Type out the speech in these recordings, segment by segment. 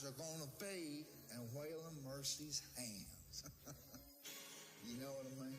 are gonna fade and Whalen Mercy's hands. You know what I mean?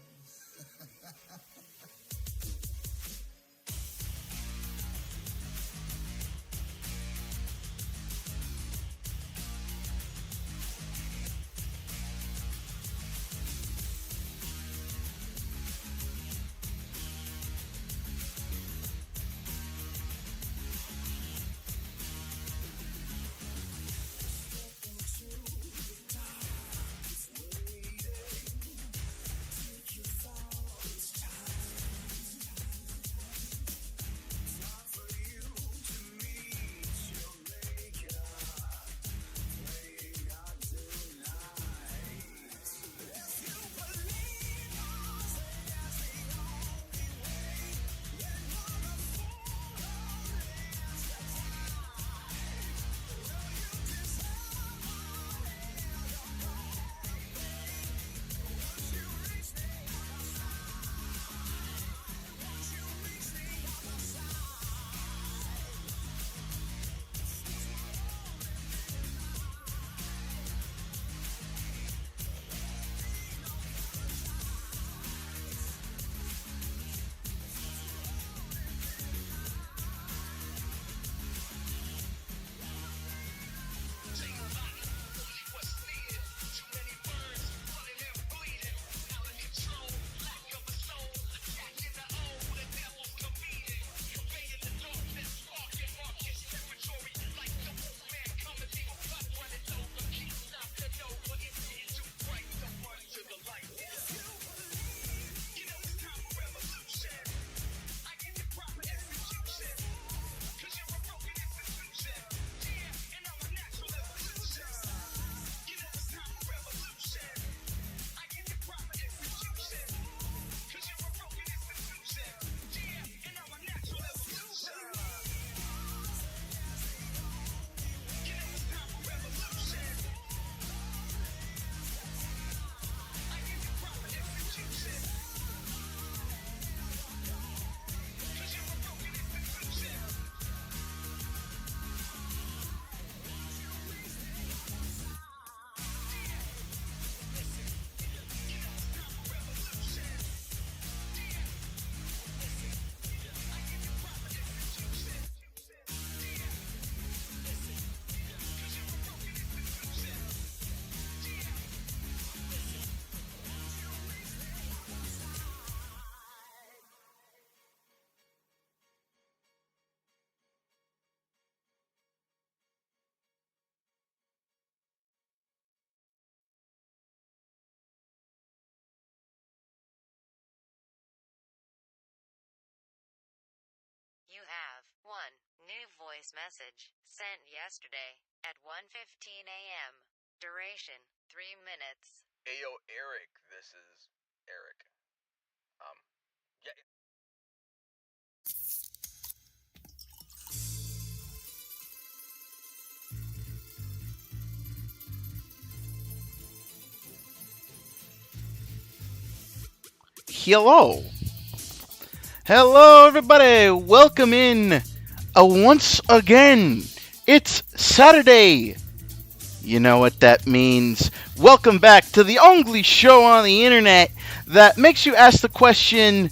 You have one new voice message sent yesterday at 1:15 a.m. Duration 3 minutes. Ayo, Eric, this is Eric. Yeah. Hello, everybody. Welcome in once again. It's Saturday. You know what that means. Welcome back to the only show on the internet that makes you ask the question,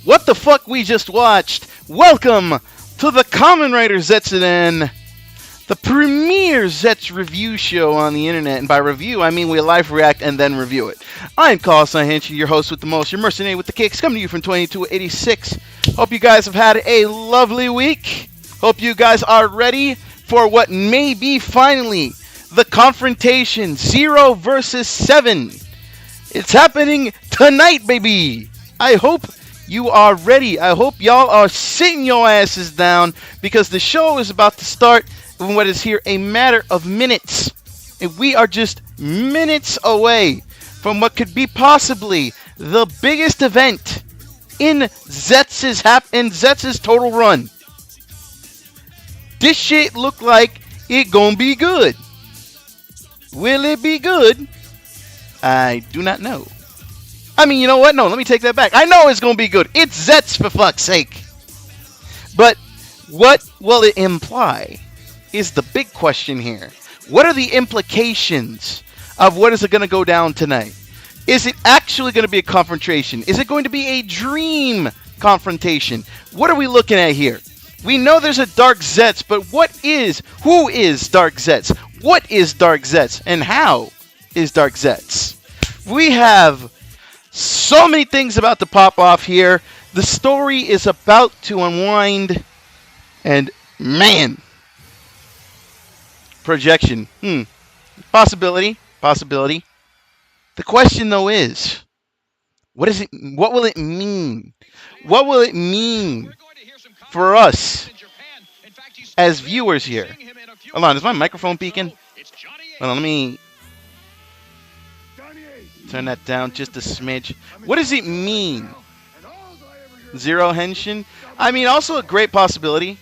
what the fuck we just watched? Welcome to the Kamen Rider ZEZTZ-udan, the premier Zets review show on the internet. And by review, I mean we live react and then review it. I'm Carl Sahenchi, your host with the most, your mercenary with the kicks, coming to you from 2286. Hope you guys have had a lovely week. Hope you guys are ready for what may be finally the confrontation 0 versus 7. It's happening tonight, baby. I hope you are ready. I hope y'all are sitting your asses down because the show is about to start in what is here a matter of minutes. And we are just minutes away from what could be possibly the biggest event in ZEZTZ's total run. This shit look like it gonna be good. Will it be good? I do not know. I mean, you know what? No, let me take that back. I know it's gonna be good. It's Zets, for fuck's sake. But what will it imply is the big question here. What are the implications of what is going to go down tonight? Is it actually going to be a confrontation? Is it going to be a dream confrontation? What are we looking at here? We know there's a Dark ZEZTZ, but who is Dark ZEZTZ? What is Dark ZEZTZ? And how is Dark ZEZTZ? We have so many things about to pop off here. The story is about to unwind. And man, projection. Possibility. The question though is, what will it mean? What will it mean for us as viewers here? Hold on, is my microphone peaking? Hold on, let me turn that down just a smidge. What does it mean? Zero Henshin? I mean, also a great possibility.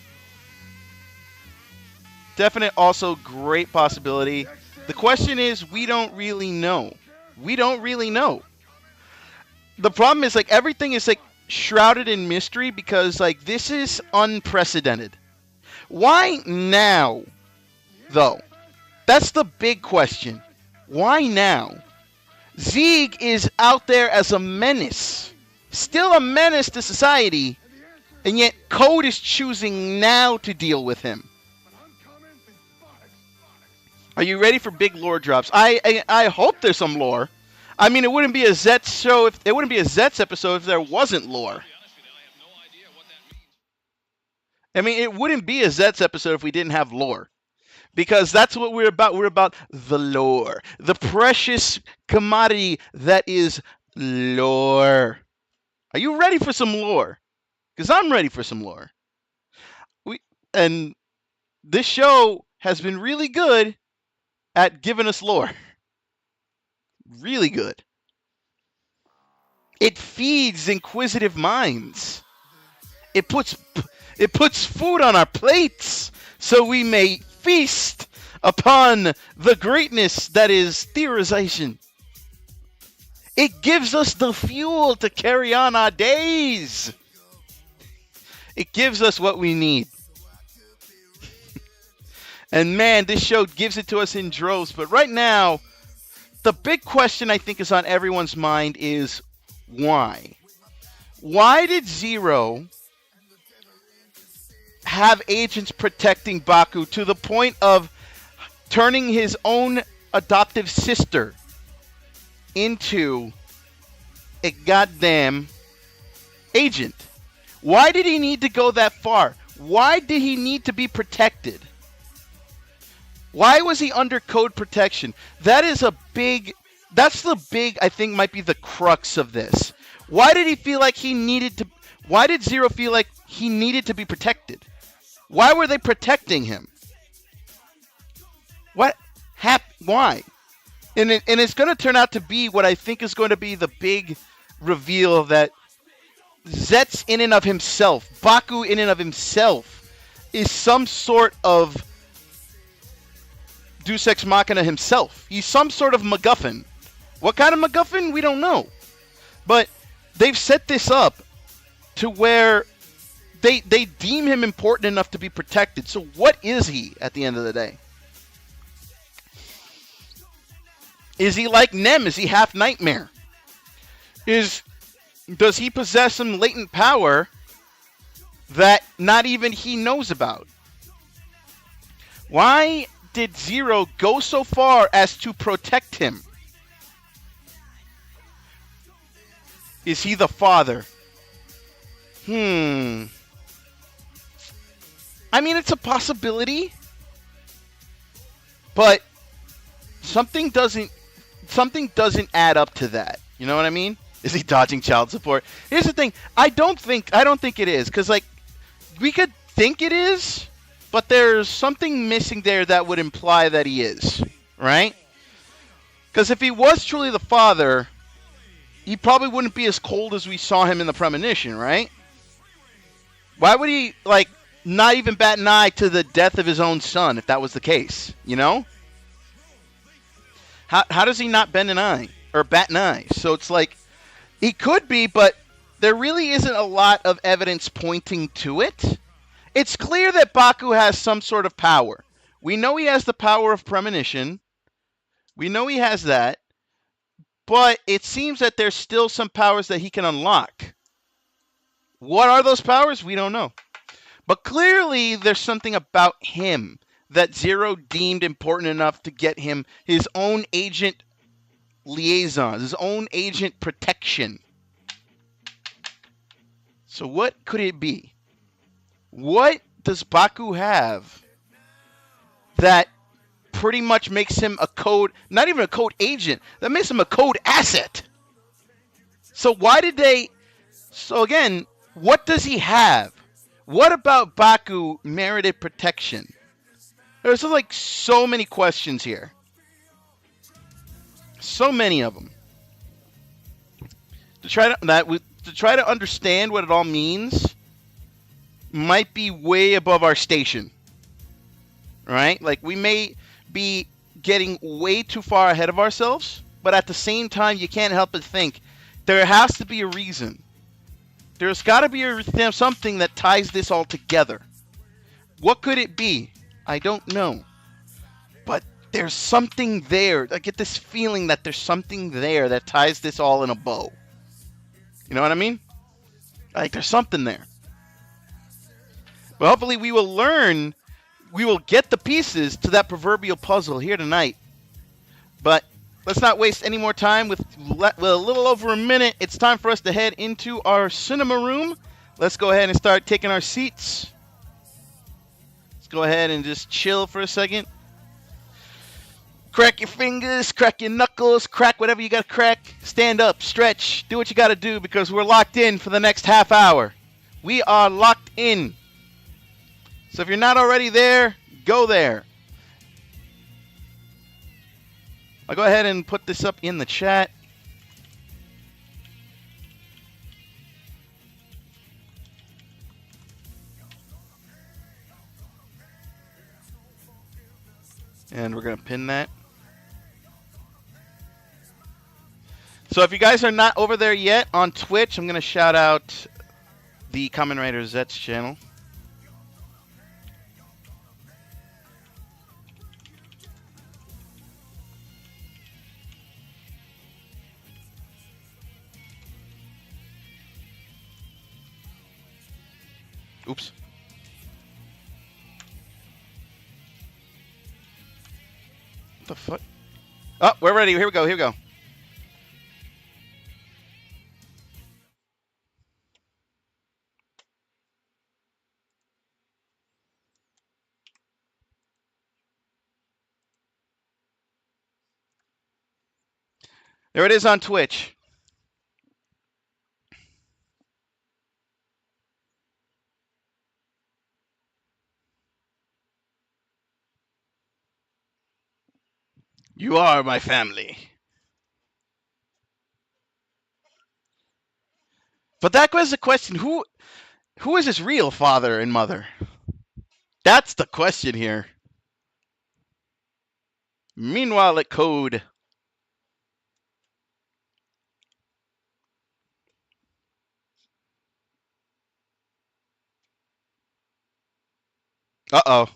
Definite, also great possibility. The question is, we don't really know. We don't really know. The problem is, like, everything is, like, shrouded in mystery because, like, this is unprecedented. Why now, though? That's the big question. Why now? Zeeg is out there as a menace. Still a menace to society. And yet Code is choosing now to deal with him. Are you ready for big lore drops? I hope there's some lore. I mean, it wouldn't be a ZEZTZ show if it wouldn't be a ZEZTZ episode if there wasn't lore. I mean, it wouldn't be a ZEZTZ episode if we didn't have lore. Because that's what we're about. We're about the lore. The precious commodity that is lore. Are you ready for some lore? Because I'm ready for some lore. And this show has been really good at giving us lore. Really good. It feeds inquisitive minds. It puts food on our plates so we may feast upon the greatness that is theorization. It gives us the fuel to carry on our days. It gives us what we need. And man, this show gives it to us in droves. But right now, the big question I think is on everyone's mind is why? Why did Zero have agents protecting Baku to the point of turning his own adoptive sister into a goddamn agent? Why did he need to go that far? Why did he need to be protected? Why was he under code protection? That's the big, I think, might be the crux of this. Why did he feel like why did Zero feel like he needed to be protected? Why were they protecting him? Why? And it's going to turn out to be what I think is going to be the big reveal that ZEZTZ in and of himself, Baku in and of himself, is some sort of Deus Ex Machina himself. He's some sort of MacGuffin. What kind of MacGuffin? We don't know. But they've set this up to where they deem him important enough to be protected. So what is he at the end of the day? Is he like Nem? Is he half nightmare? Does he possess some latent power that not even he knows about? Why did Zero go so far as to protect him? Is he the father? I mean, it's a possibility, but something doesn't add up to that. You know what I mean? Is he dodging child support? Here's the thing. I don't think it is, because like we could think it is, but there's something missing there that would imply that he is, right? Because if he was truly the father, he probably wouldn't be as cold as we saw him in the premonition, right? Why would he like not even bat an eye to the death of his own son if that was the case? You know? How does he not bend an eye or bat an eye? So it's like he could be, but there really isn't a lot of evidence pointing to it. It's clear that Baku has some sort of power. We know he has the power of premonition. We know he has that. But it seems that there's still some powers that he can unlock. What are those powers? We don't know. But clearly there's something about him that Zero deemed important enough to get him his own agent liaison, his own agent protection. So what could it be? What does Baku have that pretty much makes him a code, not even a code agent, that makes him a code asset? So so again, what does he have? What about Baku merited protection? There's like so many questions here. So many of them. To try to understand what it all means might be way above our station. Right? Like we may be getting way too far ahead of ourselves, but at the same time you can't help but think there has to be a reason. There's got to be something that ties this all together. What could it be? I don't know. But there's something there. I get this feeling that there's something there that ties this all in a bow. You know what I mean? Like there's something there. But hopefully we will learn, we will get the pieces to that proverbial puzzle here tonight. But let's not waste any more time. With a little over a minute, it's time for us to head into our cinema room. Let's go ahead and start taking our seats. Let's go ahead and just chill for a second. Crack your fingers, crack your knuckles, crack whatever you got to crack. Stand up, stretch, do what you got to do because we're locked in for the next half hour. We are locked in. So if you're not already there, go there. I'll go ahead and put this up in the chat. And we're going to pin that. So if you guys are not over there yet on Twitch, I'm going to shout out the Kamen Rider Zets channel. Oops. What the fuck? Oh, we're ready. Here we go. Here we go. There it is on Twitch. You are my family. But that was the question. Who is his real father and mother? That's the question here. Meanwhile, at Code. Uh-oh.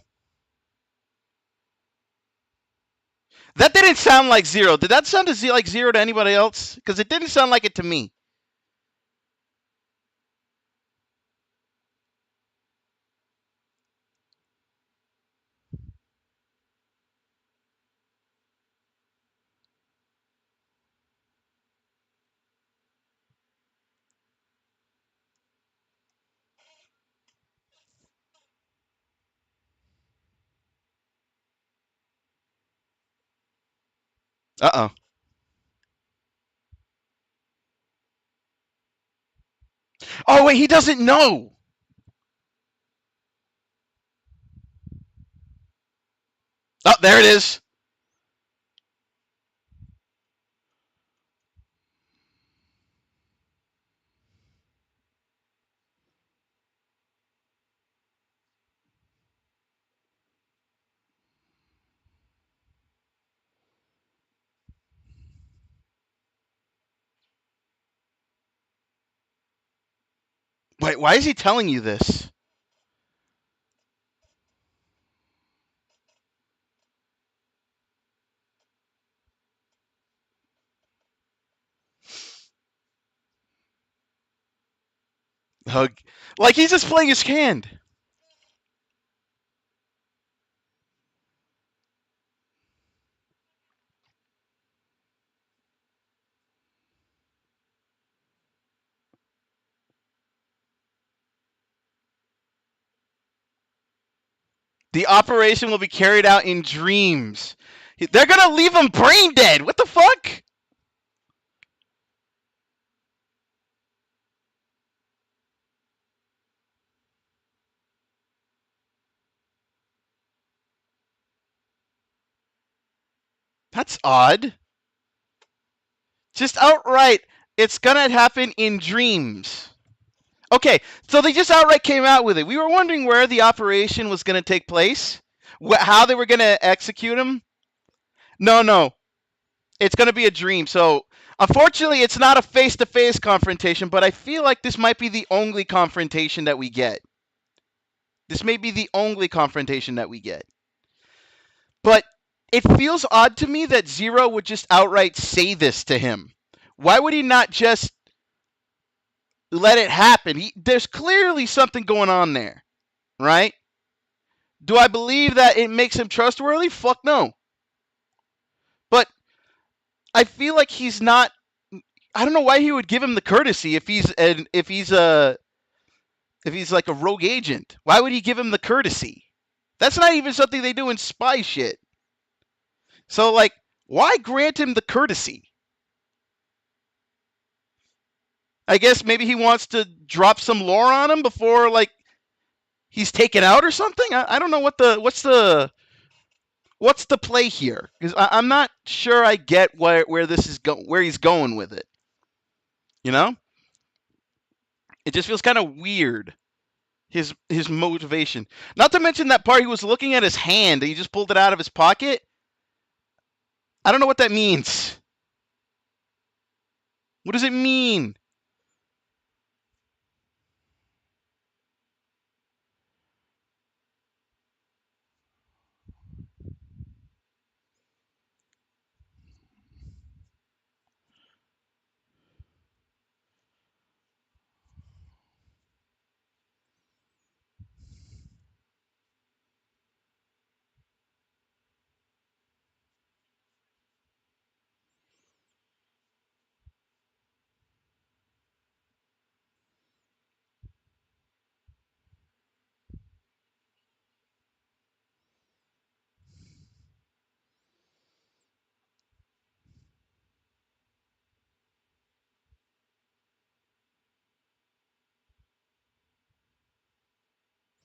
That didn't sound like Zero. Did that sound like Zero to anybody else? Because it didn't sound like it to me. Uh-oh. Oh, wait, he doesn't know. Oh, there it is. Wait, why is he telling you this? Hug. Like he's just playing his hand. The operation will be carried out in dreams. They're gonna leave him brain dead. What the fuck? That's odd. Just outright, it's gonna happen in dreams. Okay, so they just outright came out with it. We were wondering where the operation was gonna take place, how they were gonna execute him. No, it's gonna be a dream. So unfortunately, it's not a face-to-face confrontation, but I feel like this might be the only confrontation that we get. This may be the only confrontation that we get. But it feels odd to me that Zero would just outright say this to him. Why would he not just let it happen? There's clearly something going on there, right? Do I believe that it makes him trustworthy? Fuck no. But I feel like he's not. I don't know why he would give him the courtesy if he's like a rogue agent. Why would he give him the courtesy? That's not even something they do in spy shit. So like, why grant him the courtesy? I guess maybe he wants to drop some lore on him before like he's taken out or something. I don't know what's the play here, because I'm not sure I get where this is where he's going with it. You know, it just feels kind of weird. His motivation. Not to mention that part he was looking at his hand. He just pulled it out of his pocket. I don't know what that means. What does it mean?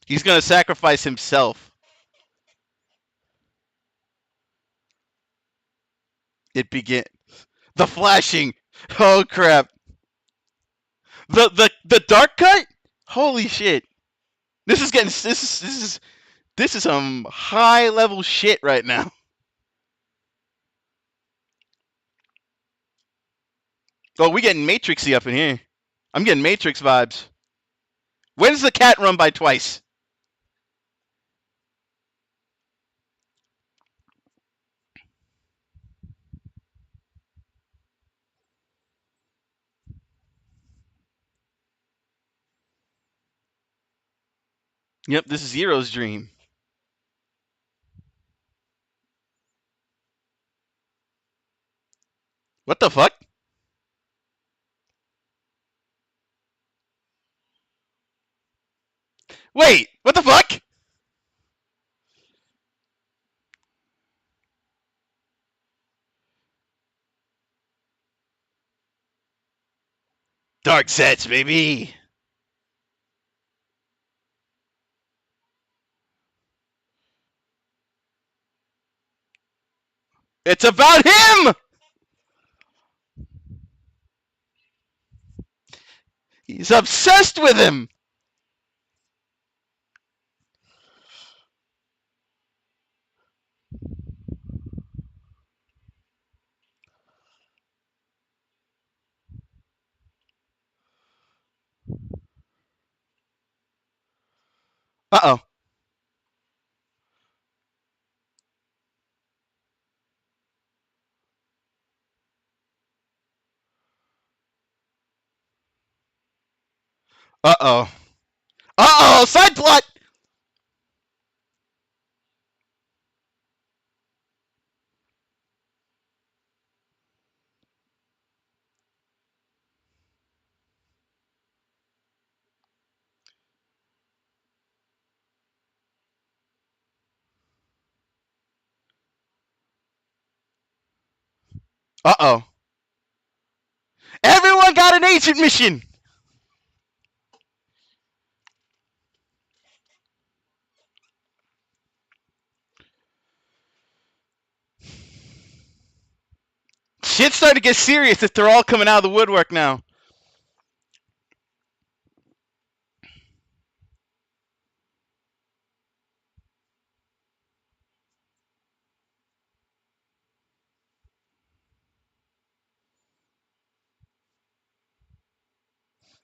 He's gonna sacrifice himself. It begins. The flashing. Oh crap. The dark cut. Holy shit. This is some high level shit right now. Oh, we getting Matrixy up in here. I'm getting Matrix vibes. When does the cat run by twice? Yep, this is Zero's dream. What the fuck? Wait, what the fuck? Dark sets, baby. It's about him! He's obsessed with him! Uh-oh. Uh-oh. Uh-oh! Side plot! Uh-oh. Everyone got an agent mission! Shit's starting to get serious if they're all coming out of the woodwork now.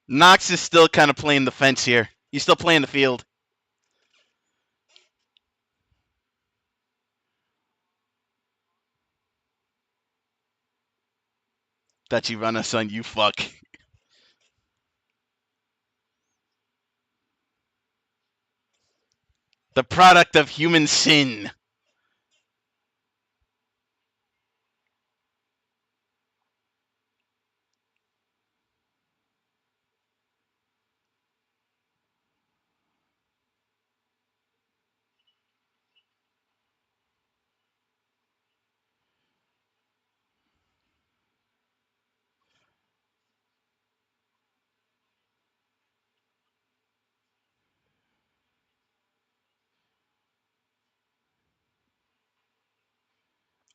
Knox is still kind of playing the fence here. He's still playing the field. Tachibana, son, you fuck. The product of human sin.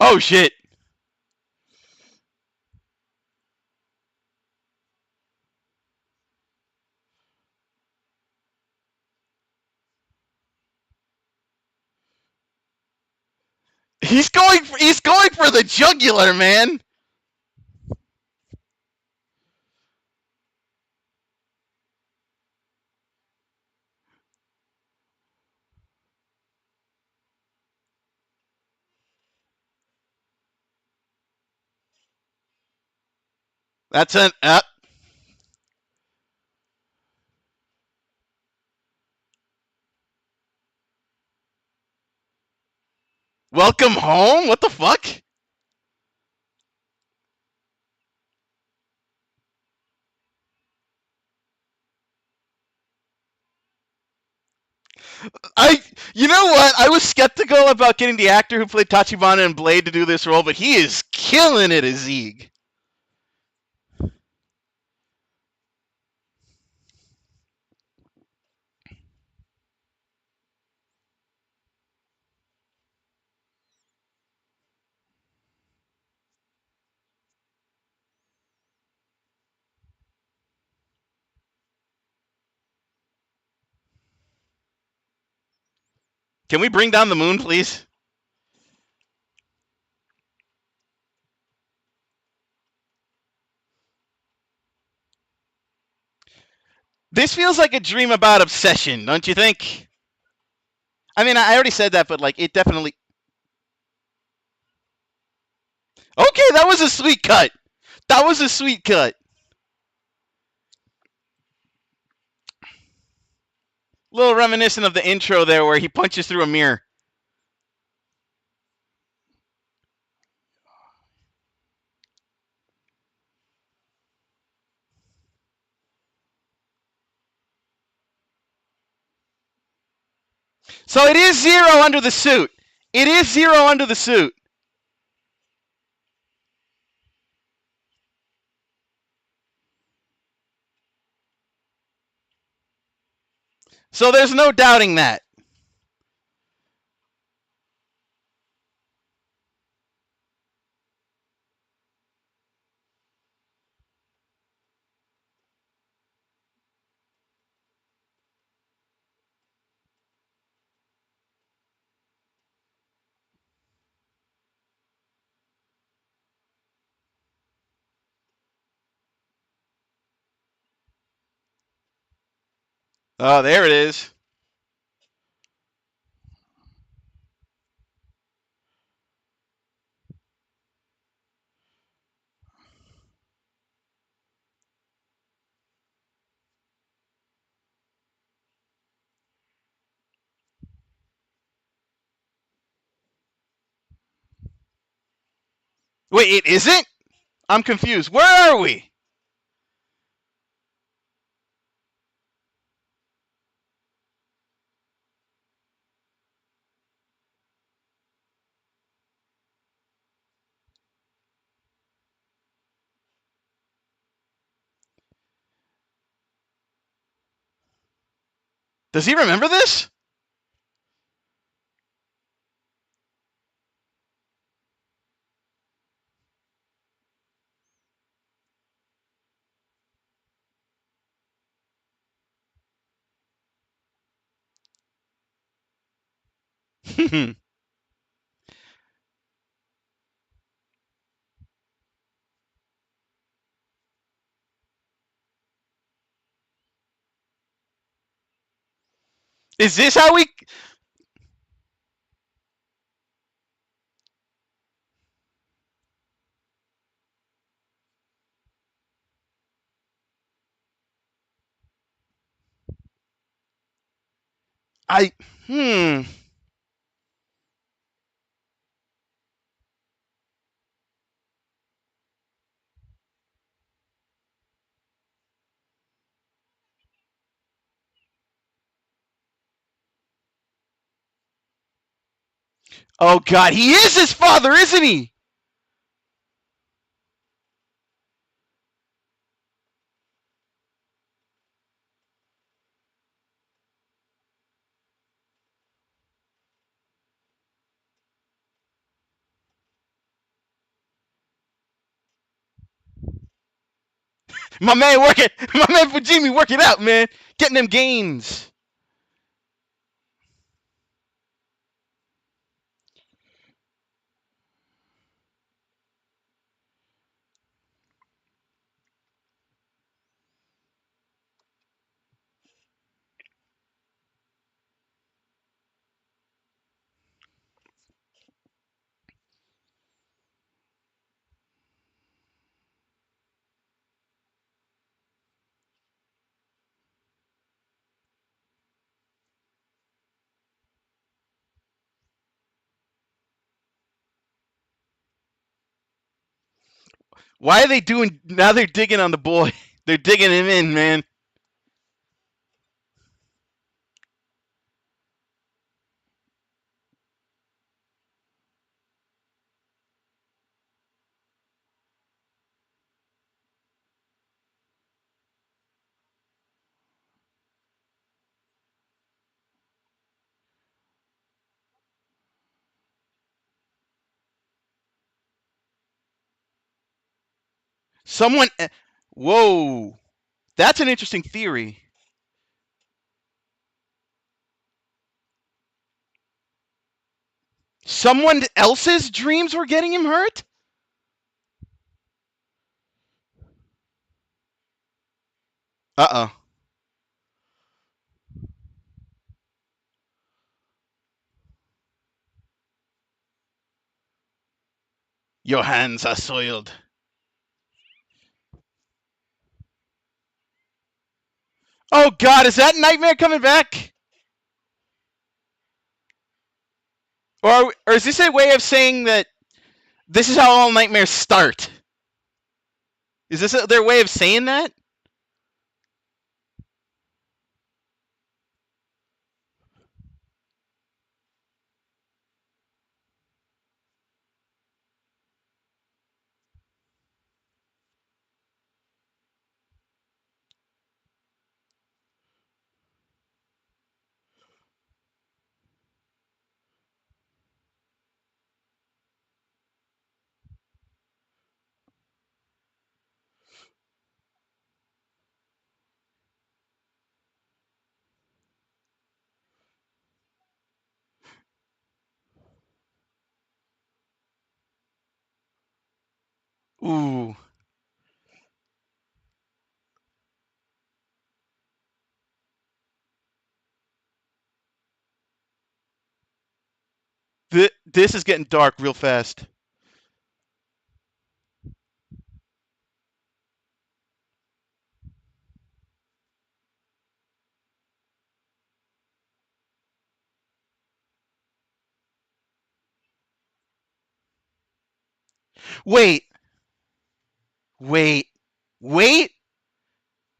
Oh, shit. He's going for the jugular, man. That's an welcome home? What the fuck? You know what? I was skeptical about getting the actor who played Tachibana in Blade to do this role, but he is killing it as Zeke. Can we bring down the moon, please? This feels like a dream about obsession, don't you think? I mean, I already said that, but like, it definitely. Okay, that was a sweet cut. That was a sweet cut. A little reminiscent of the intro there where he punches through a mirror. So it is Zero under the suit. It is Zero under the suit. So there's no doubting that. Oh, there it is. Wait, it isn't? I'm confused. Where are we? Does he remember this? Is this how we? I hmm. Oh God, he is his father, isn't he? My man, work it. My man Fujimi, work it out, man. Getting them gains. Why are they doing? Now they're digging on the boy. They're digging him in, man. Someone. Whoa, that's an interesting theory. Someone else's dreams were getting him hurt. Uh-oh. Your hands are soiled. Oh God, is that nightmare coming back? Or is this a way of saying that this is how all nightmares start? Is this their way of saying that? Ooh. This is getting dark real fast. Wait. Wait. Wait.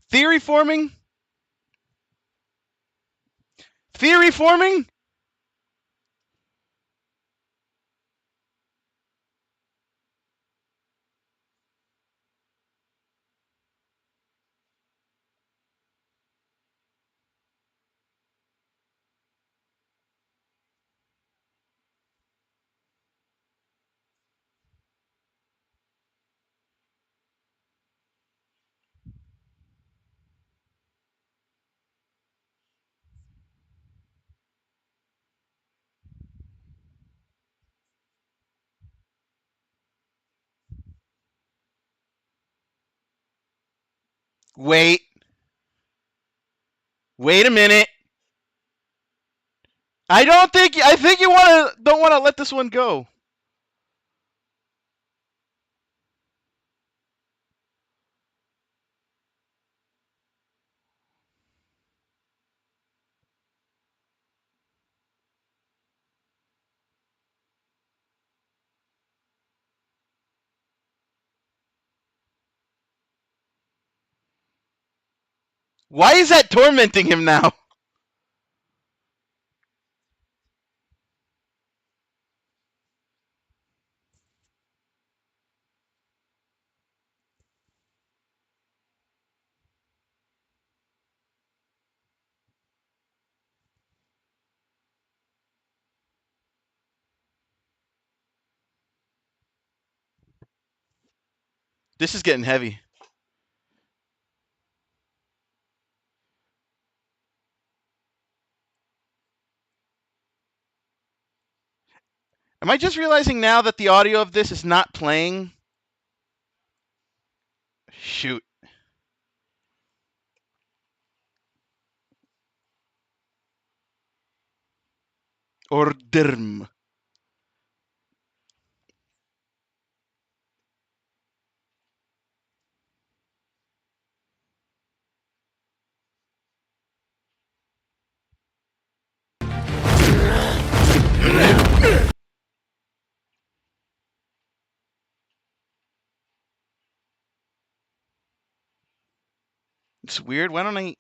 Theory forming? Theory forming? Wait. Wait a minute. I think you don't want to let this one go. Why is that tormenting him now? This is getting heavy. Am I just realizing now that the audio of this is not playing? Shoot. Orderm. It's weird. Why don't I...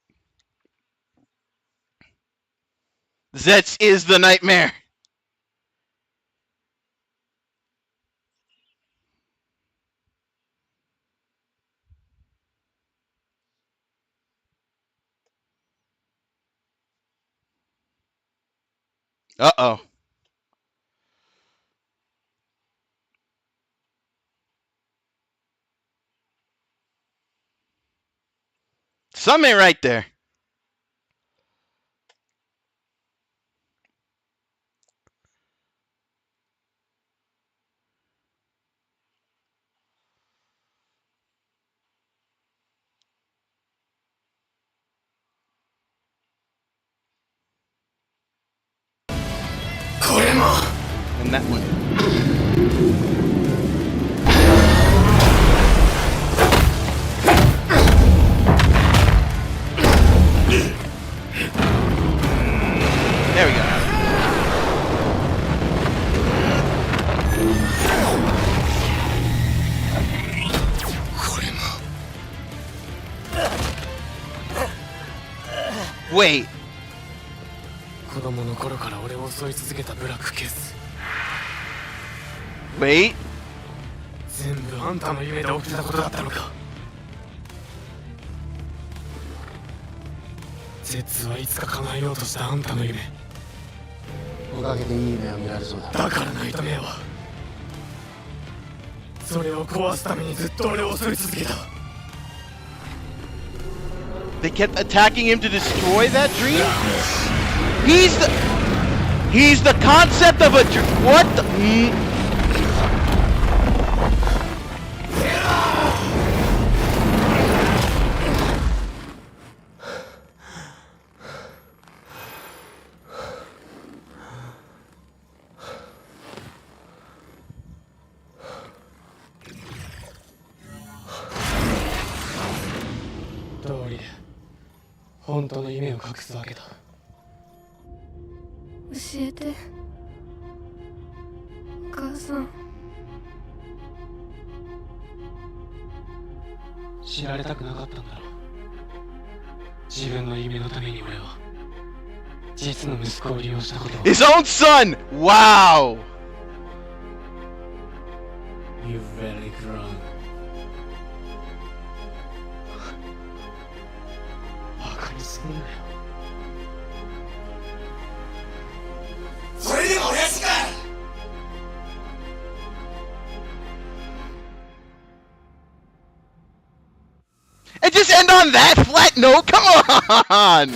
ZEZTZ is the nightmare. Uh-oh. Something right there. And that one. There we go. Wait. 子供の頃から俺を襲い続けたブラックケース Wait. 全部あんたの夢で起きたことだったのかZEZTZはいつか叶えようとしたあんたの夢おかげでいい夢を見られそうだ。だからナイトメアはそれを壊すためにずっと俺を襲い続けた They kept attacking him to destroy that dream? He's the concept of a dream. What the...通り本当の夢を隠すわけだ教えてお母さん知られたくなかったんだろう。自分の夢のために俺は実の息子を利用したことを。 His own son! Wow! You very grown. バカにすんなよ。それでも親父か。 And just end on that flat note? Come on!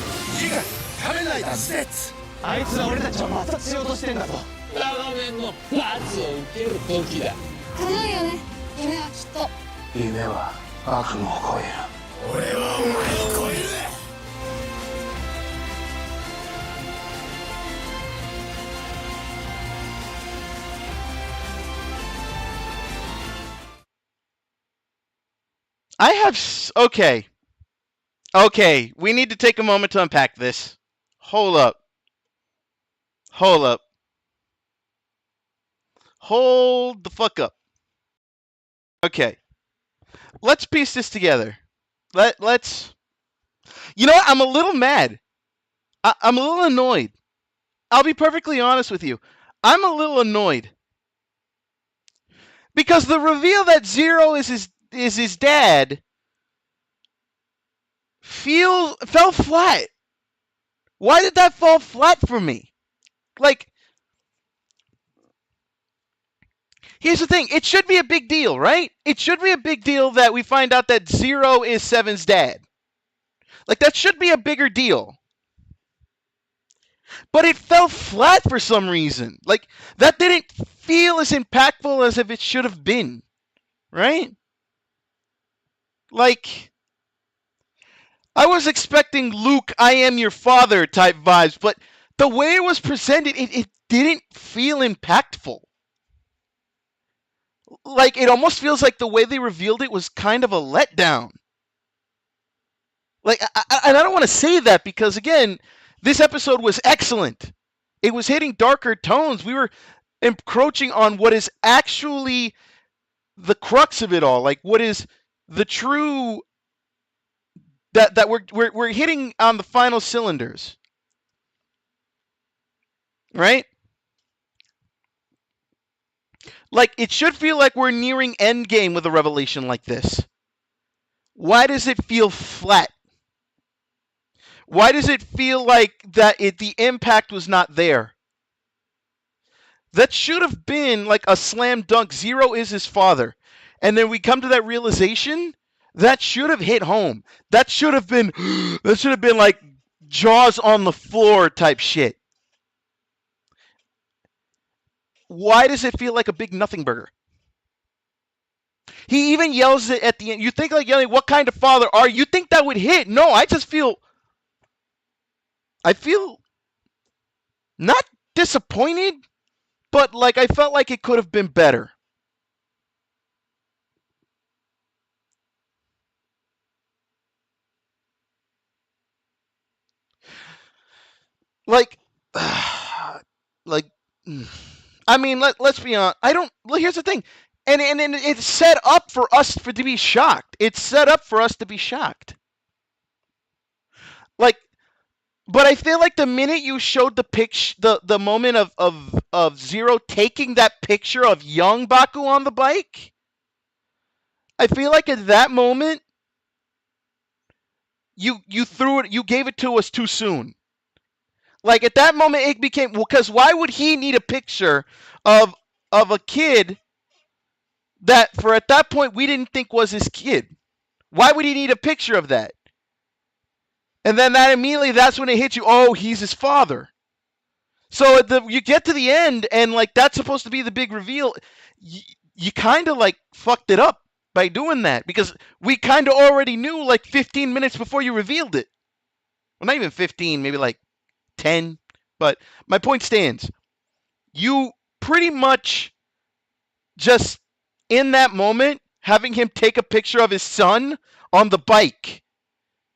仮面ライダーZEZTZ。あいつは俺たちを抹殺しようとしてんだぞ。長年の罰を受ける時だ。叶うよね、夢はきっと。夢は悪夢を超える。俺はお前を超える。 I have... Okay. Okay, we need to take a moment to unpack this. Hold up. Hold up. Hold the fuck up. Okay. Let's piece this together. Let's... You know what? I'm a little mad. I'm a little annoyed. I'll be perfectly honest with you. I'm a little annoyed. Because the reveal that Zero is his dad fell flat. Why did that fall flat for me? Like, here's the thing. It should be a big deal, right? It should be a big deal that we find out that Zero is Seven's dad. Like, that should be a bigger deal. But it fell flat for some reason. Like, that didn't feel as impactful as if it should have been. Right? Like, I was expecting Luke, I am your father type vibes, but the way it was presented, it didn't feel impactful. Like, it almost feels like the way they revealed it was kind of a letdown. Like, and I don't want to say that because, again, this episode was excellent. It was hitting darker tones. We were encroaching on what is actually the crux of it all. Like, what is the true... That we're hitting on the final cylinders. Right? Like, it should feel like we're nearing endgame with a revelation like this. Why does it feel flat? Why does it feel like that the impact was not there? That should have been like a slam dunk. Zero is his father. And then we come to that realization. That should have hit home. That should have been like jaws on the floor type shit. Why does it feel like a big nothing burger? He even yells it at the end. You think like yelling, what kind of father are you? You think that would hit? No, I feel not disappointed, but like I felt like it could have been better. Like, I mean, let's be honest. Here's the thing, and it's set up for us to be shocked. It's set up for us to be shocked. Like, but I feel like the minute you showed the moment of Zero taking that picture of young Baku on the bike, I feel like at that moment you gave it to us too soon. Like, at that moment, it became... Because why would he need a picture of a kid that, at that point, we didn't think was his kid? Why would he need a picture of that? And then that's when it hits you, oh, he's his father. So you get to the end, and, like, that's supposed to be the big reveal. You kind of, like, fucked it up by doing that. Because we kind of already knew, like, 15 minutes before you revealed it. Well, not even 15, maybe, like, 10, but my point stands. You pretty much just, in that moment, having him take a picture of his son on the bike,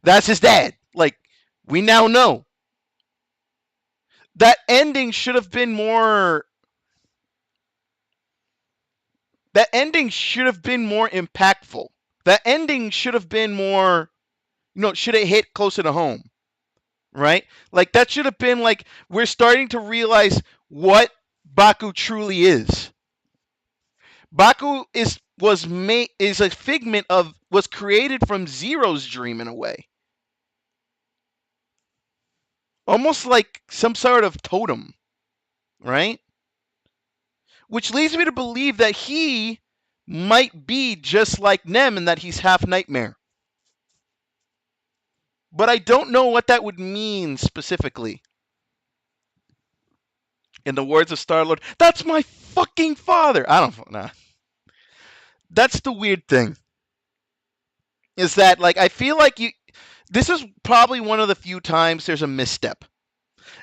that's his dad. Like, we now know. That ending should have been more... That ending should have been more impactful. That ending should have been more, should have hit closer to home, right? Like, that should have been like, we're starting to realize what Baku truly is. Baku was a figment was created from Zero's dream in a way. Almost like some sort of totem, right? Which leads me to believe that he might be just like Nem and that he's half nightmare. But I don't know what that would mean specifically. In the words of Star-Lord, that's my fucking father. I don't know. That's the weird thing. Is that, like, I feel like this is probably one of the few times there's a misstep.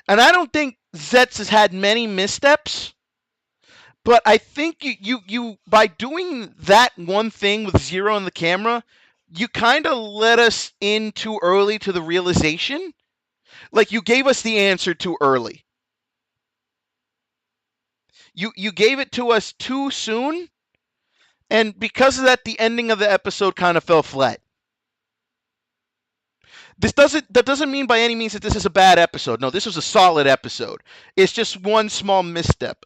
And I don't think ZEZTZ has had many missteps. But I think you by doing that one thing with Zero in the camera, you kind of let us in too early to the realization. Like, you gave us the answer too early. You gave it to us too soon, and because of that, the ending of the episode kind of fell flat. That doesn't mean by any means that this is a bad episode. No, this was a solid episode. It's just one small misstep.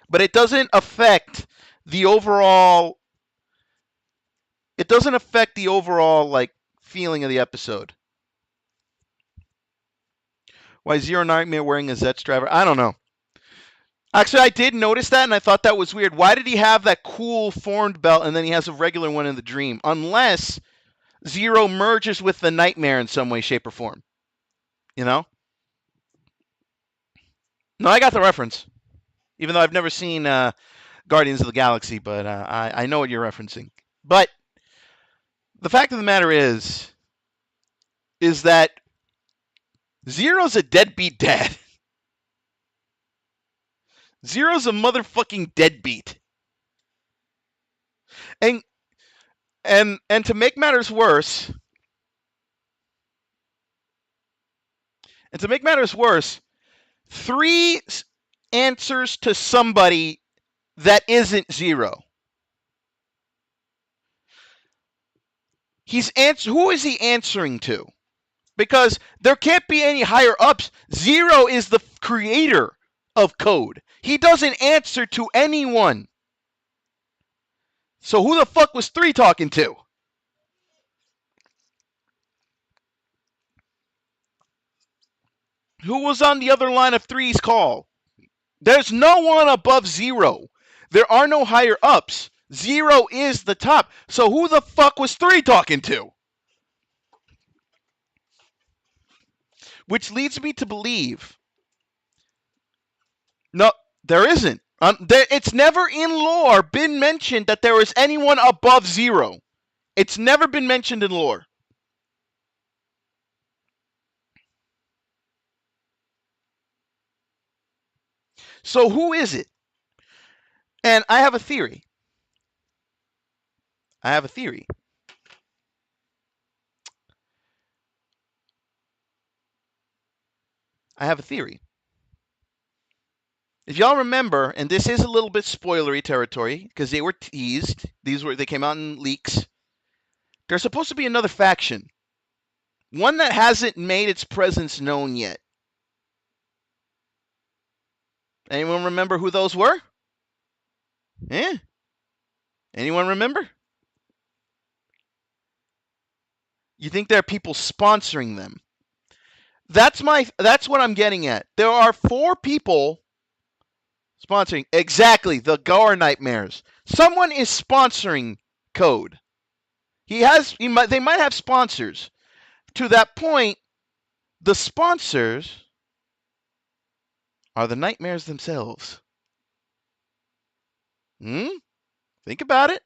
But it doesn't affect the overall. It doesn't affect the overall, like, feeling of the episode. Why Zero Nightmare wearing a ZEZTZ driver? I don't know. Actually, I did notice that, and I thought that was weird. Why did he have that cool formed belt, and then he has a regular one in the dream? Unless Zero merges with the Nightmare in some way, shape, or form. You know? No, I got the reference. Even though I've never seen Guardians of the Galaxy, but I know what you're referencing. But the fact of the matter is that Zero's a deadbeat dad. Zero's a motherfucking deadbeat. And to make matters worse, three answers to somebody that isn't Zero. Who is he answering to? Because there can't be any higher ups. Zero is the creator of code. He doesn't answer to anyone. So who the fuck was 3 talking to? Who was on the other line of 3's call? There's no one above Zero. There are no higher ups. Zero is the top. So who the fuck was 3 talking to? Which leads me to believe... No, there isn't. It's never in lore been mentioned that there is anyone above Zero. It's never been mentioned in lore. So who is it? And I have a theory. I have a theory. If y'all remember, and this is a little bit spoilery territory, because they were teased. They came out in leaks. There's supposed to be another faction. One that hasn't made its presence known yet. Anyone remember who those were? Eh? Anyone remember? You think there are people sponsoring them? That's what I'm getting at. There are 4 people sponsoring. Exactly, the Gore Nightmares. Someone is sponsoring Code. They might have sponsors. To that point, the sponsors are the Nightmares themselves. Think about it.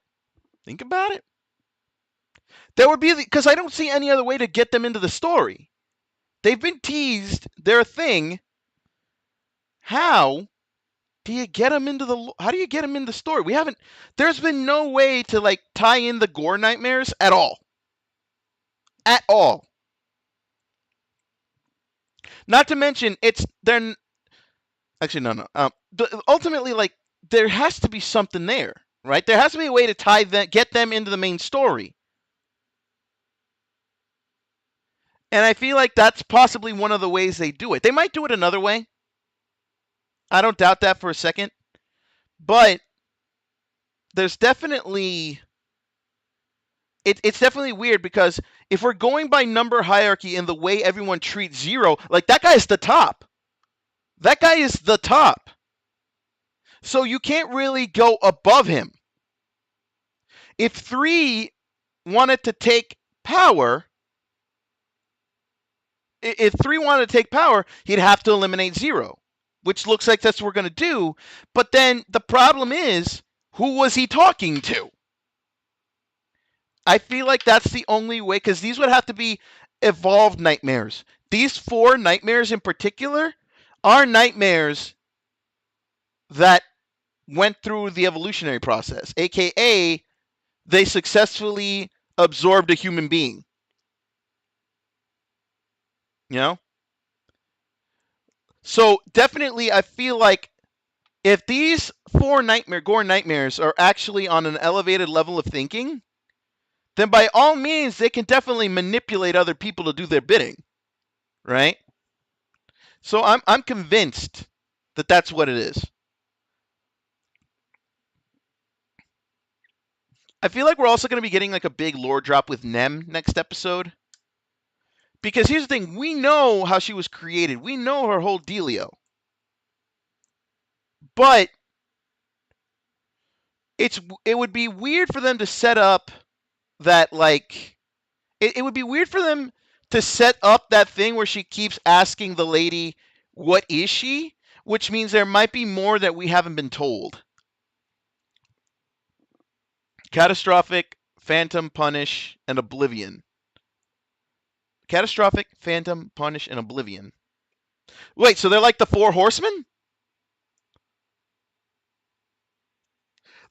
There would be, because I don't see any other way to get them into the story. They've been teased. They're a thing. How do you get them into the story? There's been no way to, like, tie in the Gore Nightmares at all. At all. Not to mention, ultimately, like, there has to be something there, right? There has to be a way to get them into the main story. And I feel like that's possibly one of the ways they do it. They might do it another way. I don't doubt that for a second. But there's definitely... It's definitely weird because if we're going by number hierarchy and the way everyone treats Zero, like, that guy is the top. That guy is the top. So you can't really go above him. If 3 wanted to take power, he'd have to eliminate 0, which looks like that's what we're going to do. But then the problem is, who was he talking to? I feel like that's the only way, because these would have to be evolved nightmares. These 4 nightmares in particular are nightmares that went through the evolutionary process, aka they successfully absorbed a human being. You know? So definitely I feel like if these 4 gore nightmares are actually on an elevated level of thinking, then by all means they can definitely manipulate other people to do their bidding. Right? So I'm convinced that that's what it is. I feel like we're also going to be getting like a big lore drop with Nem next episode. Because here's the thing, we know how she was created. We know her whole dealio. But it would be weird for them to set up that, like, it would be weird for them to set up that thing where she keeps asking the lady, what is she? Which means there might be more that we haven't been told. Catastrophic, Phantom, Punish, and Oblivion. Catastrophic, Phantom, Punish, and Oblivion. Wait, so they're like the 4 horsemen?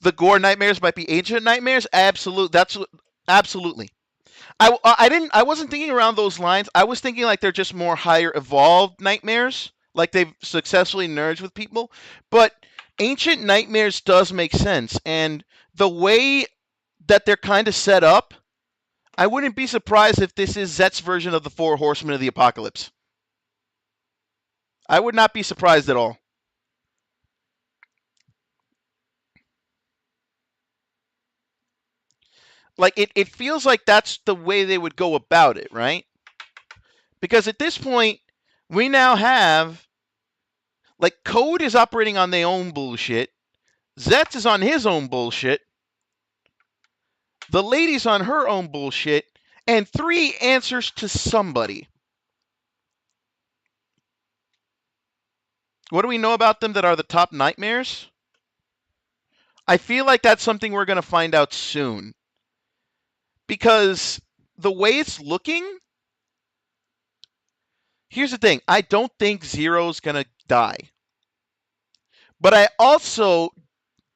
The gore nightmares might be ancient nightmares? Absolutely. I wasn't thinking around those lines. I was thinking like they're just more higher evolved nightmares, like they've successfully merged with people. But ancient nightmares does make sense, and the way that they're kind of set up, I wouldn't be surprised if this is Zet's version of the 4 Horsemen of the Apocalypse. I would not be surprised at all. Like, it feels like that's the way they would go about it, right? Because at this point, we now have, like, Code is operating on their own bullshit. Zetz is on his own bullshit. The lady's on her own bullshit. And 3 answers to somebody. What do we know about them that are the top nightmares? I feel like that's something we're going to find out soon. Because the way it's looking, here's the thing. I don't think Zero's going to die. But I also,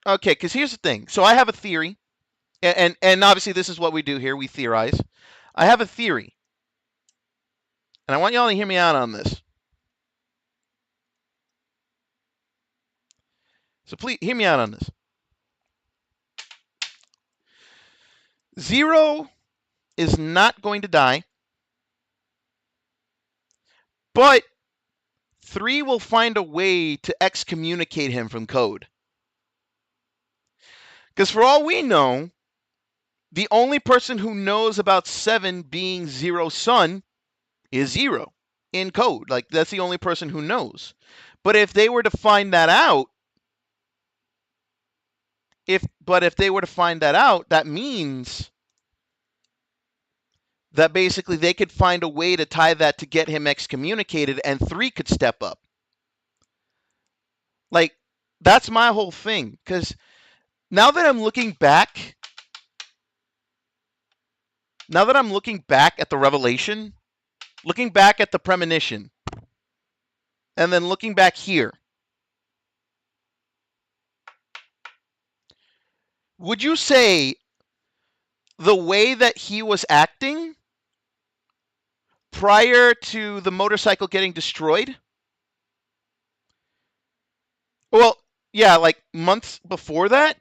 okay, because here's the thing. So I have a theory. And obviously this is what we do here. We theorize. I have a theory. And I want y'all to hear me out on this. So please, hear me out on this. Zero is not going to die. But 3 will find a way to excommunicate him from Code. Because for all we know, the only person who knows about 7 being Zero's son is Zero in Code. Like, that's the only person who knows. But if they were to find that out, if they were to find that out, that means that basically they could find a way to tie that to get him excommunicated, and 3 could step up. Like, that's my whole thing. Because now that I'm looking back at the revelation, looking back at the premonition, and then looking back here, would you say the way that he was acting prior to the motorcycle getting destroyed? Well, yeah, like months before that,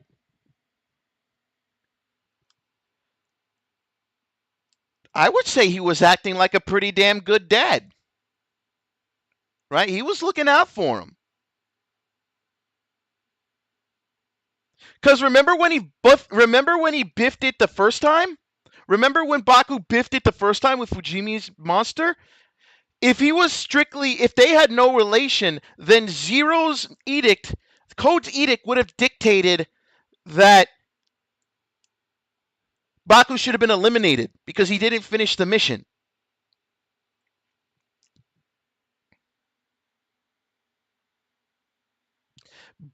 I would say he was acting like a pretty damn good dad. Right? He was looking out for him. Because remember when he biffed it the first time? Remember when Baku biffed it the first time with Fujimi's monster? If they had no relation, then Zero's edict, Code's edict would have dictated that Baku should have been eliminated because he didn't finish the mission.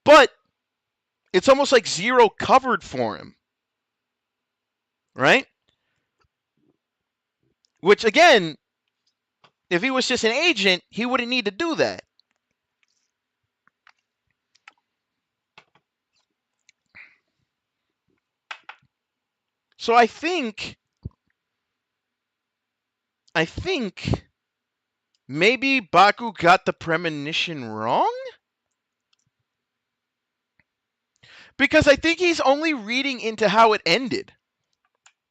But it's almost like Zero covered for him. Right? Which, again, if he was just an agent, he wouldn't need to do that. So I think maybe Baku got the premonition wrong? Because I think he's only reading into how it ended.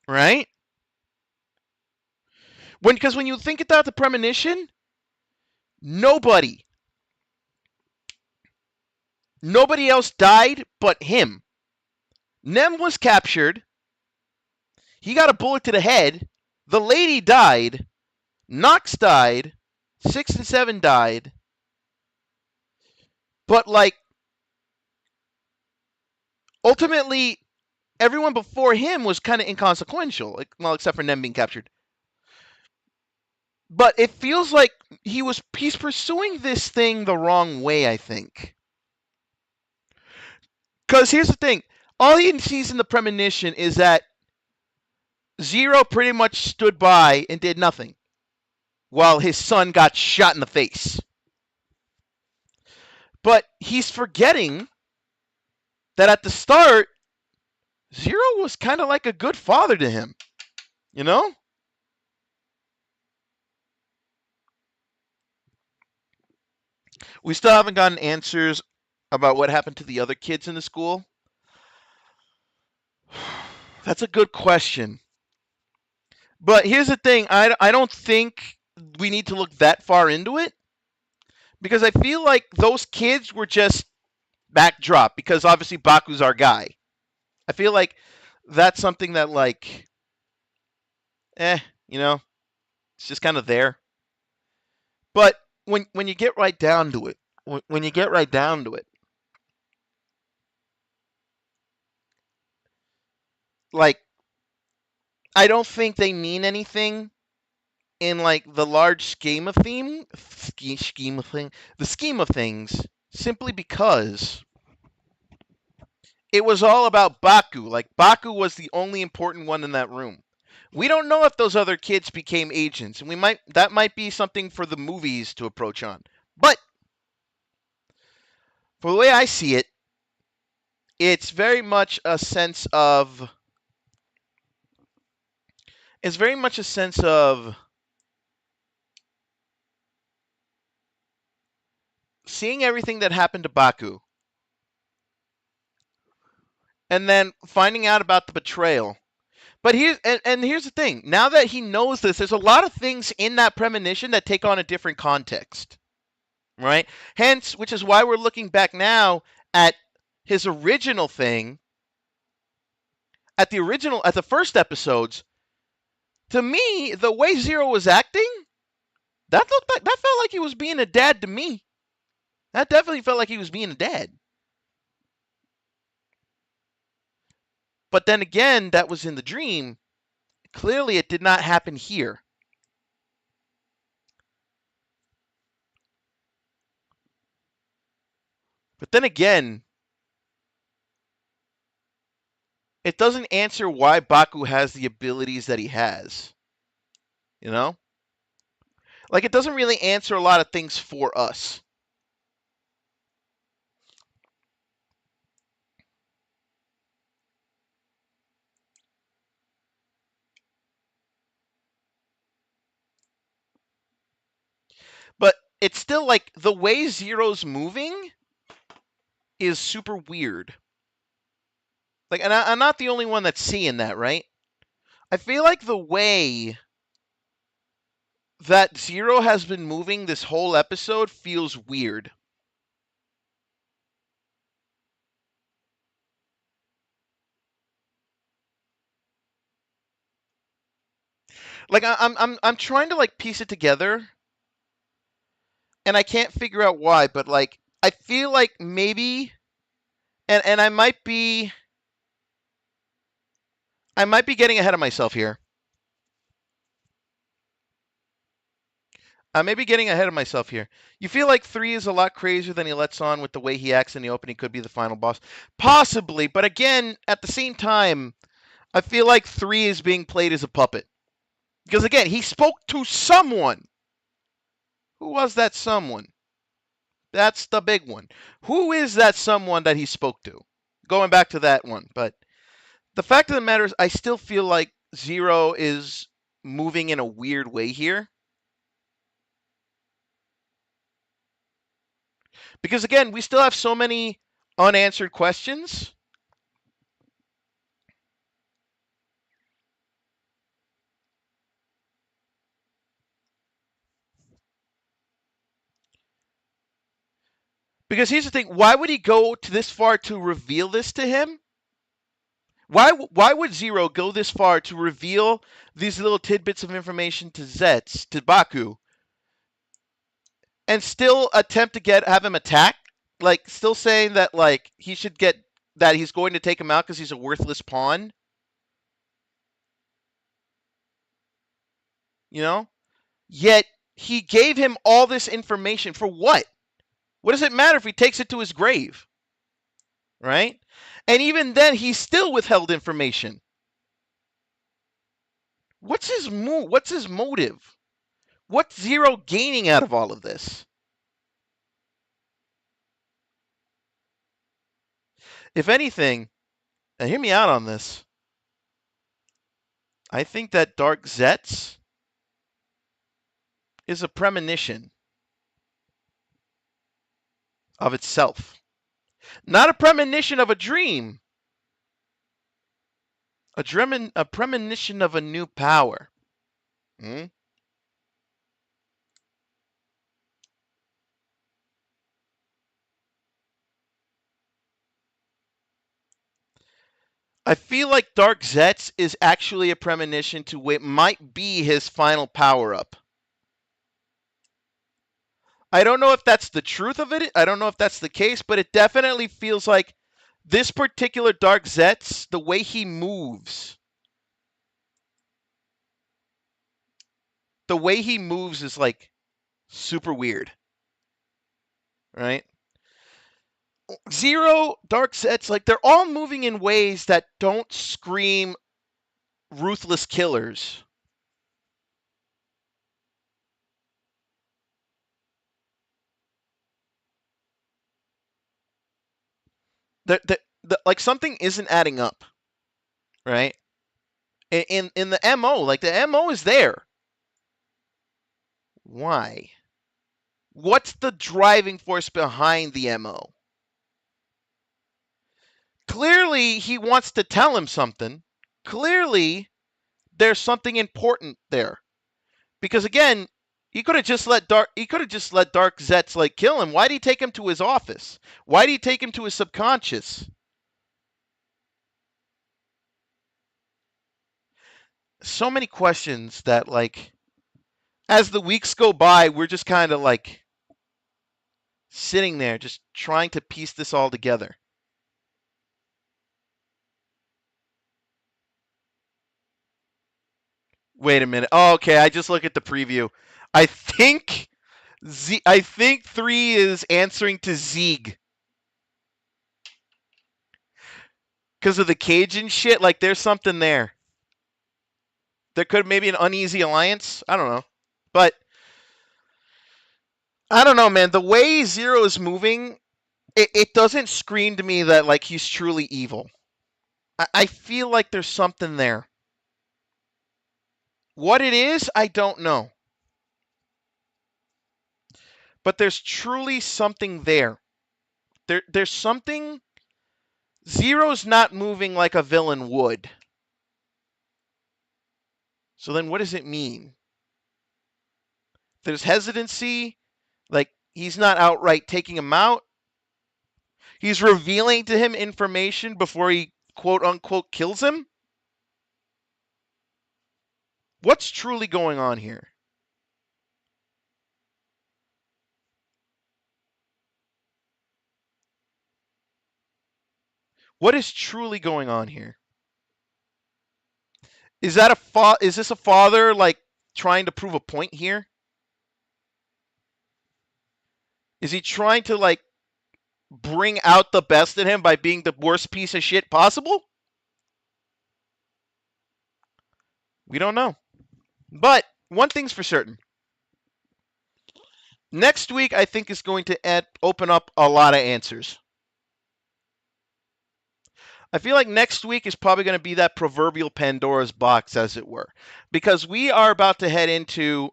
Right? Because when you think about the premonition, nobody else died but him. Nem was captured. He got a bullet to the head. The lady died. Nox died. 6 and 7 died. But, like, ultimately, everyone before him was kind of inconsequential. Well, except for Nem being captured. But it feels like he's pursuing this thing the wrong way, I think. Because here's the thing. All he sees in the premonition is that Zero pretty much stood by and did nothing while his son got shot in the face. But he's forgetting that at the start, Zero was kind of like a good father to him. You know? We still haven't gotten answers about what happened to the other kids in the school. That's a good question. But here's the thing. I don't think we need to look that far into it. Because I feel like those kids were just backdrop. Because obviously Baku's our guy. I feel like that's something that, like, you know, it's just kind of there. But when you get right down to it, like, I don't think they mean anything in, like, the large scheme of things, simply because it was all about Baku. Like, Baku was the only important one in that room. We don't know if those other kids became agents, and that might be something for the movies to approach on. But for the way I see it, it's very much a sense of seeing everything that happened to Baku and then finding out about the betrayal. But here's the thing. Now that he knows this, there's a lot of things in that premonition that take on a different context. Right? Hence, which is why we're looking back now at his original thing, at the first episodes. To me, the way Zero was acting, that felt like he was being a dad to me. That definitely felt like he was being a dad. But then again, that was in the dream. Clearly, it did not happen here. But then again, it doesn't answer why Baku has the abilities that he has. You know? Like, it doesn't really answer a lot of things for us. But it's still like the way Zero's moving is super weird. Like, and I'm not the only one that's seeing that, right? I feel like the way that Zero has been moving this whole episode feels weird. Like I'm trying to like piece it together, and I can't figure out why. But like I feel like maybe, and I might be getting ahead of myself here. I may be getting ahead of myself here. You feel like 3 is a lot crazier than he lets on with the way he acts in the opening. Could be the final boss, possibly. But again, at the same time, I feel like 3 is being played as a puppet. Because again, he spoke to someone. Who was that someone? That's the big one. Who is that someone that he spoke to? Going back to that one. But the fact of the matter is, I still feel like Zero is moving in a weird way here. Because again, we still have so many unanswered questions. Because here's the thing, why would he go to this far to reveal this to him? Why would Zero go this far to reveal these little tidbits of information to Zetz, to Baku, and still attempt to have him attacked? Like, still saying that, like, that he's going to take him out because he's a worthless pawn? You know? Yet, he gave him all this information for what? What does it matter if he takes it to his grave? Right? And even then, he still withheld information. What's his What's his motive? What's Zero gaining out of all of this? If anything, and hear me out on this, I think that Dark Zetz is a premonition of itself. Not a premonition of a dream. A premonition of a new power. I feel like Dark Zetz is actually a premonition to what might be his final power-up. I don't know if that's the truth of it. I don't know if that's the case, but it definitely feels like this particular Dark Zetz, the way he moves. The way he moves is like super weird. Right? Zero, Dark Zetz, like they're all moving in ways that don't scream ruthless killers. Like something isn't adding up, right? In the MO, like the MO is there. Why? What's the driving force behind the MO? Clearly, he wants to tell him something. Clearly, there's something important there. Because again, he could have just let Dark Zetz like kill him. Why did he take him to his office? Why did he take him to his subconscious? So many questions that, like, as the weeks go by, we're just kind of like sitting there just trying to piece this all together. Wait a minute. Oh, okay, I just look at the preview. I think 3 is answering to Zeeg. Because of the Cajun shit, like there's something there. There could maybe an uneasy alliance. I don't know. But I don't know, man. The way Zero is moving, it doesn't scream to me that like he's truly evil. I feel like there's something there. What it is, I don't know. But there's truly something there. There's something. Zero's not moving like a villain would. So then what does it mean? There's hesitancy. Like, he's not outright taking him out. He's revealing to him information before he, quote-unquote, kills him. What's truly going on here? What is truly going on here? Is that is this a father, like, trying to prove a point here? Is he trying to, like, bring out the best in him by being the worst piece of shit possible? We don't know. But one thing's for certain. Next week, I think, is going to open up a lot of answers. I feel like next week is probably going to be that proverbial Pandora's box, as it were. Because we are about to head into...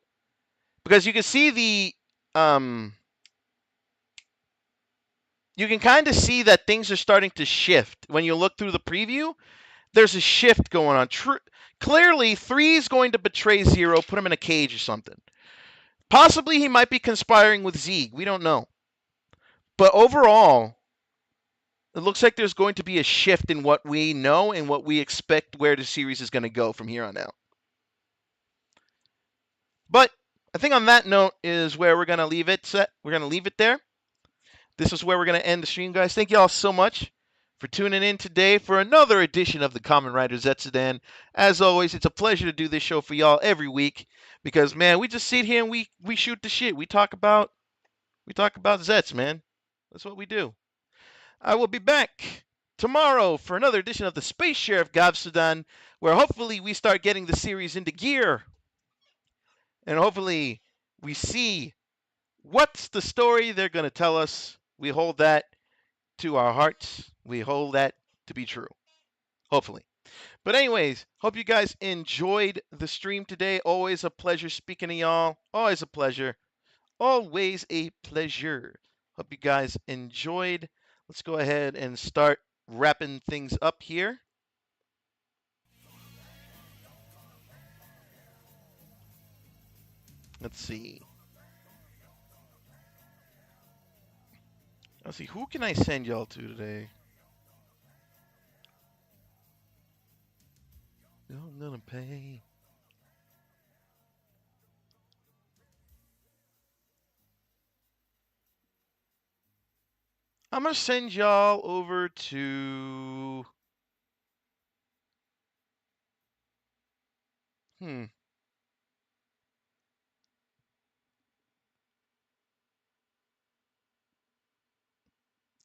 Because you can see the... you can kind of see that things are starting to shift. When you look through the preview, there's a shift going on. Clearly, 3 is going to betray 0, put him in a cage or something. Possibly he might be conspiring with Zeke. We don't know. But overall... it looks like there's going to be a shift in what we know and what we expect where the series is going to go from here on out. But I think on that note is where we're going to leave it. We're going to leave it there. This is where we're going to end the stream, guys. Thank you all so much for tuning in today for another edition of the Kamen Rider ZEZTZ-udan. As always, it's a pleasure to do this show for y'all every week because, man, we just sit here and we shoot the shit. We talk about Zets, man. That's what we do. I will be back tomorrow for another edition of the Space Sheriff ZEZTZ-udan, where hopefully we start getting the series into gear. And hopefully we see what's the story they're going to tell us. We hold that to our hearts. We hold that to be true. Hopefully. But anyways, hope you guys enjoyed the stream today. Always a pleasure speaking to y'all. Always a pleasure. Always a pleasure. Hope you guys enjoyed. Let's go ahead and start wrapping things up here. Let's see. Who can I send y'all to today? I'm gonna pay. I'm going to send y'all over to... You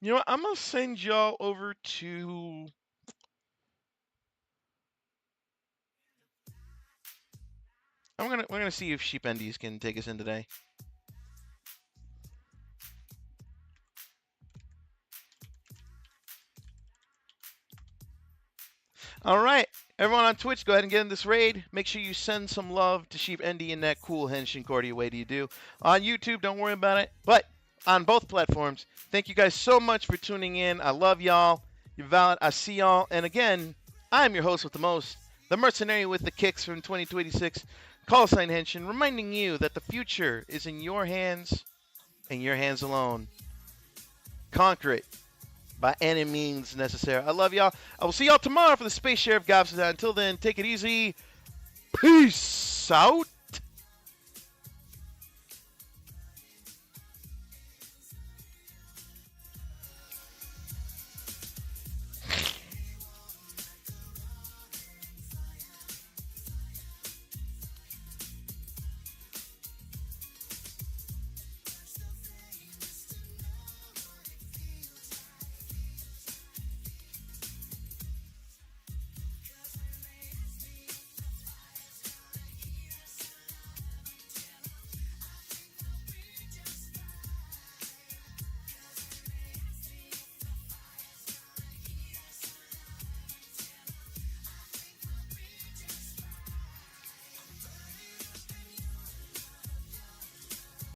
know what? I'm going to send y'all over to... we're gonna see if Sheep Endies can take us in today. All right, everyone on Twitch, go ahead and get in this raid. Make sure you send some love to Sheep Endy and that cool Henshin Cordy way do you do. On YouTube, don't worry about it. But on both platforms, thank you guys so much for tuning in. I love y'all. You're valid. I see y'all. And again, I'm your host with the most, the mercenary with the kicks from 2286, Call Sign Henshin, reminding you that the future is in your hands and your hands alone. Conquer it by any means necessary. I love y'all. I will see y'all tomorrow for the Space Sheriff ZEZTZ-udan. Until then, take it easy. Peace out.